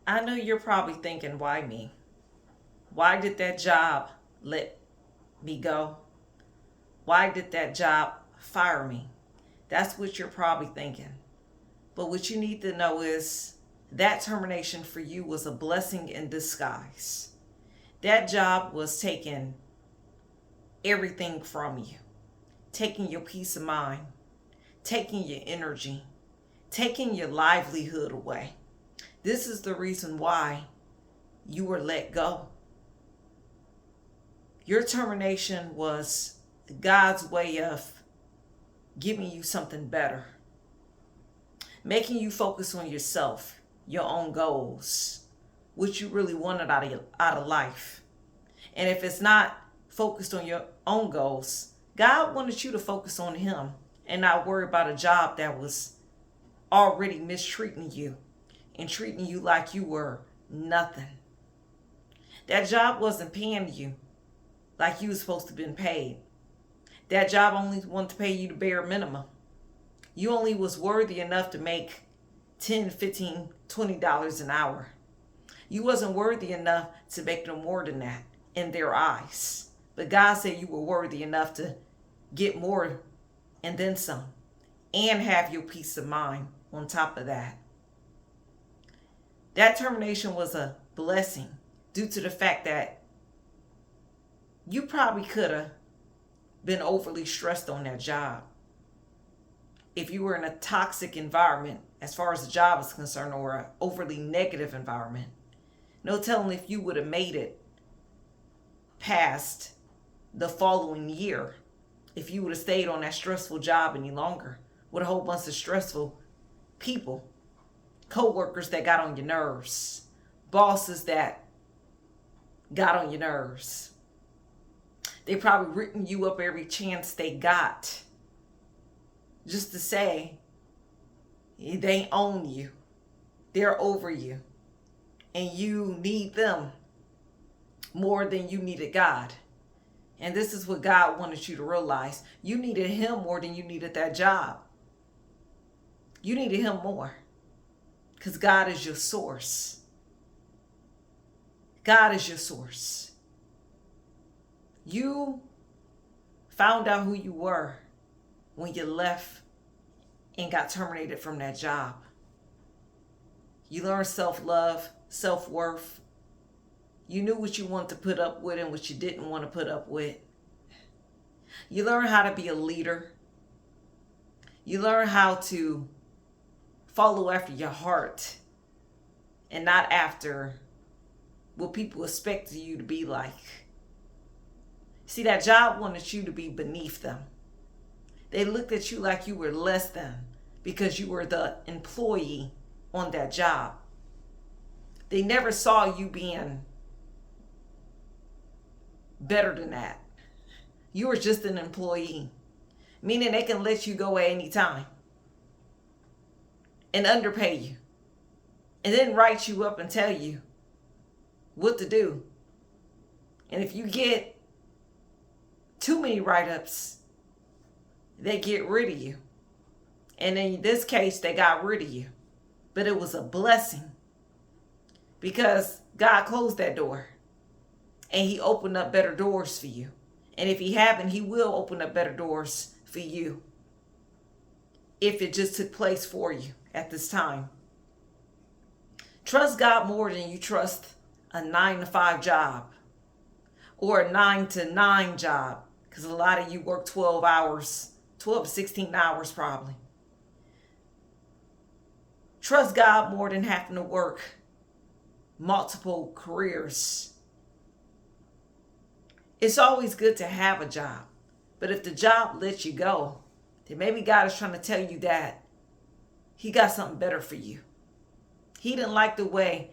I know you're probably thinking, why me? Why did that job let me go? Why did that job fire me? That's what you're probably thinking. But what you need to know is that termination for you was a blessing in disguise. That job was taking everything from you, taking your peace of mind, taking your energy, taking your livelihood away. This is the reason why you were let go. Your termination was God's way of giving you something better, making you focus on yourself, your own goals, what you really wanted out of life. And if it's not focused on your own goals, God wanted you to focus on Him and not worry about a job that was already mistreating you and treating you like you were nothing. That job wasn't paying you like you was supposed to have been paid. That job only wanted to pay you the bare minimum. You only was worthy enough to make $10, $15, $20 an hour. You wasn't worthy enough to make no more than that in their eyes. But God said you were worthy enough to get more and then some, and have your peace of mind on top of that. That termination was a blessing due to the fact that you probably could have been overly stressed on that job. If you were in a toxic environment, as far as the job is concerned, or an overly negative environment, no telling if you would have made it past the following year if you would have stayed on that stressful job any longer with a whole bunch of stressful people, co-workers that got on your nerves, bosses that got on your nerves. They probably written you up every chance they got just to say they own you, they're over you, and you need them more than you needed God. And this is what God wanted you to realize. You needed Him more than you needed that job. You needed Him more because God is your source. God is your source. You found out who you were when you left and got terminated from that job. You learned self-love, self-worth. You knew what you wanted to put up with and what you didn't want to put up with. You learned how to be a leader. You learned how to follow after your heart and not after what people expected you to be like. See, that job wanted you to be beneath them. They looked at you like you were less than because you were the employee on that job. They never saw you being better than that. You were just an employee, meaning they can let you go at any time and underpay you and then write you up and tell you what to do. And if you get too many write-ups, they get rid of you. And in this case, they got rid of you. But it was a blessing because God closed that door and He opened up better doors for you. And if He haven't, He will open up better doors for you if it just took place for you at this time. Trust God more than you trust a 9-to-5 job or a 9-to-9 job, because a lot of you work 12 hours, 12 to 16 hours probably. Trust God more than having to work multiple careers. It's always good to have a job, but if the job lets you go, then maybe God is trying to tell you that He got something better for you. He didn't like the way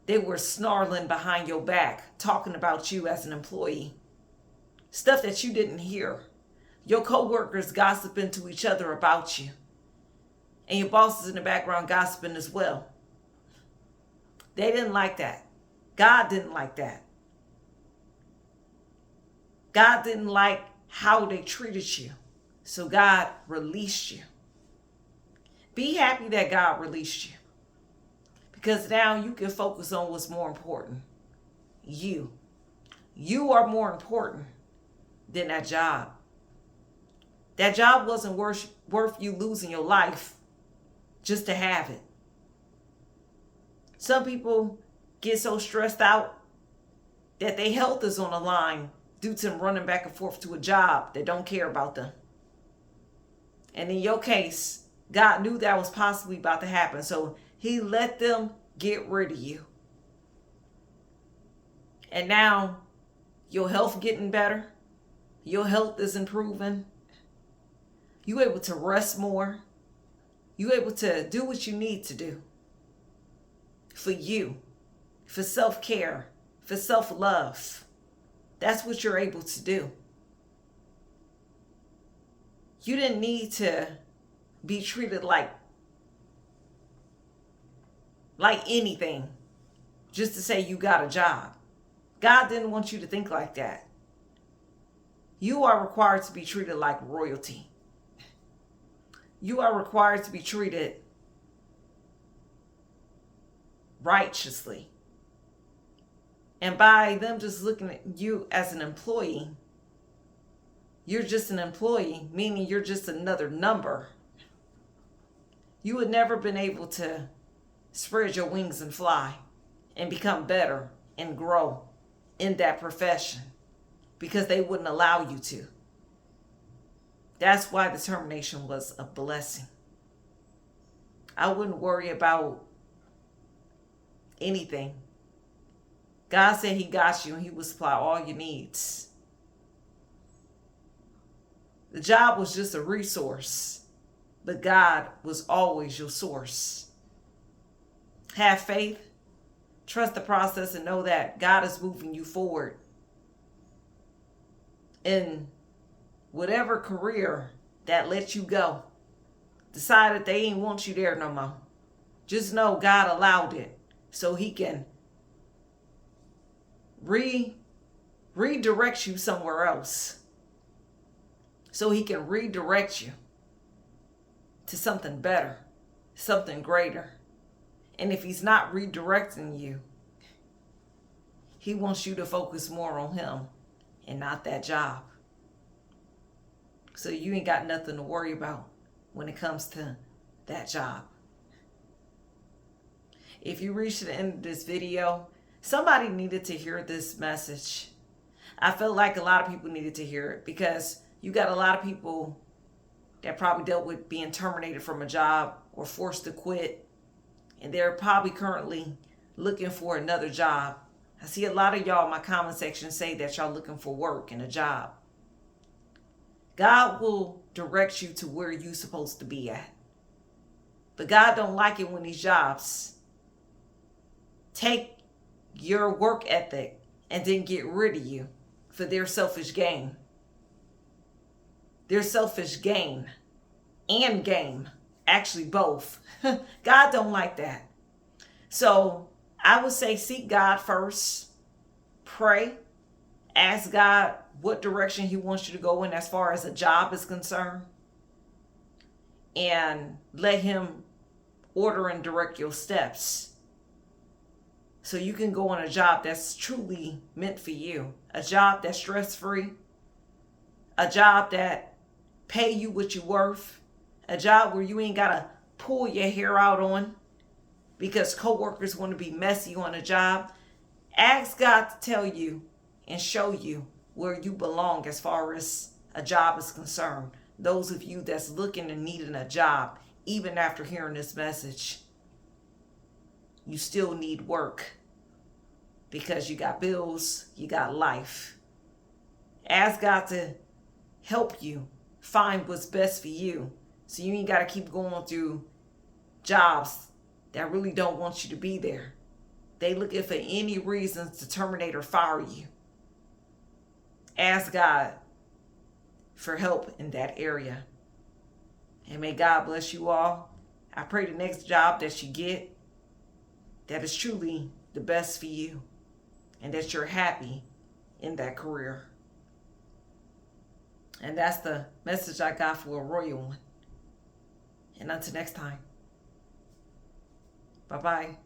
they were snarling behind your back, talking about you as an employee. Stuff that you didn't hear. Your co-workers gossiping to each other about you. And your bosses in the background gossiping as well. They didn't like that. God didn't like that. God didn't like how they treated you. So God released you. Be happy that God released you. Because now you can focus on what's more important. You. You are more important than that job. That job wasn't worth you losing your life just to have it. Some people get so stressed out that their health is on the line due to them running back and forth to a job that don't care about them. And in your case, God knew that was possibly about to happen, so he let them get rid of you. And now your health getting better. Your health is improving. You able to rest more. You able to do what you need to do. For you. For self-care. For self-love. That's what you're able to do. You didn't need to be treated like anything just to say you got a job. God didn't want you to think like that. You are required to be treated like royalty. You are required to be treated righteously. And by them just looking at you as an employee, you're just an employee, meaning you're just another number. You would never been able to spread your wings and fly and become better and grow in that profession because they wouldn't allow you to. That's why the termination was a blessing. I wouldn't worry about anything. God said he got you and he will supply all your needs. The job was just a resource, but God was always your source. Have faith, trust the process, and know that God is moving you forward in whatever career that let you go. Decide that they ain't want you there no more. Just know God allowed it so he can redirect you somewhere else. So he can redirect you to something better, something greater. And if he's not redirecting you, he wants you to focus more on him and not that job. So you ain't got nothing to worry about when it comes to that job. If you reach the end of this video, somebody needed to hear this message. I felt like a lot of people needed to hear it because you got a lot of people that probably dealt with being terminated from a job or forced to quit. And they're probably currently looking for another job. I see a lot of y'all in my comment section say that y'all looking for work and a job. God will direct you to where you're supposed to be at. But God don't like it when these jobs take your work ethic and then get rid of you for their selfish gain. Their selfish gain and game. Actually, both. God don't like that. So I would say seek God first. Pray. Ask God what direction he wants you to go in as far as a job is concerned. And let him order and direct your steps. So you can go on a job that's truly meant for you. A job that's stress-free. A job that pay you what you're worth. A job where you ain't got to pull your hair out on because coworkers want to be messy on a job. Ask God to tell you and show you where you belong as far as a job is concerned. Those of you that's looking and needing a job, even after hearing this message, you still need work because you got bills, you got life. Ask God to help you find what's best for you. So you ain't got to keep going through jobs that really don't want you to be there. They looking for any reasons to terminate or fire you. Ask God for help in that area. And may God bless you all. I pray the next job that you get, that is truly the best for you. And that you're happy in that career. And that's the message I got for a royal one. And until next time. Bye-bye.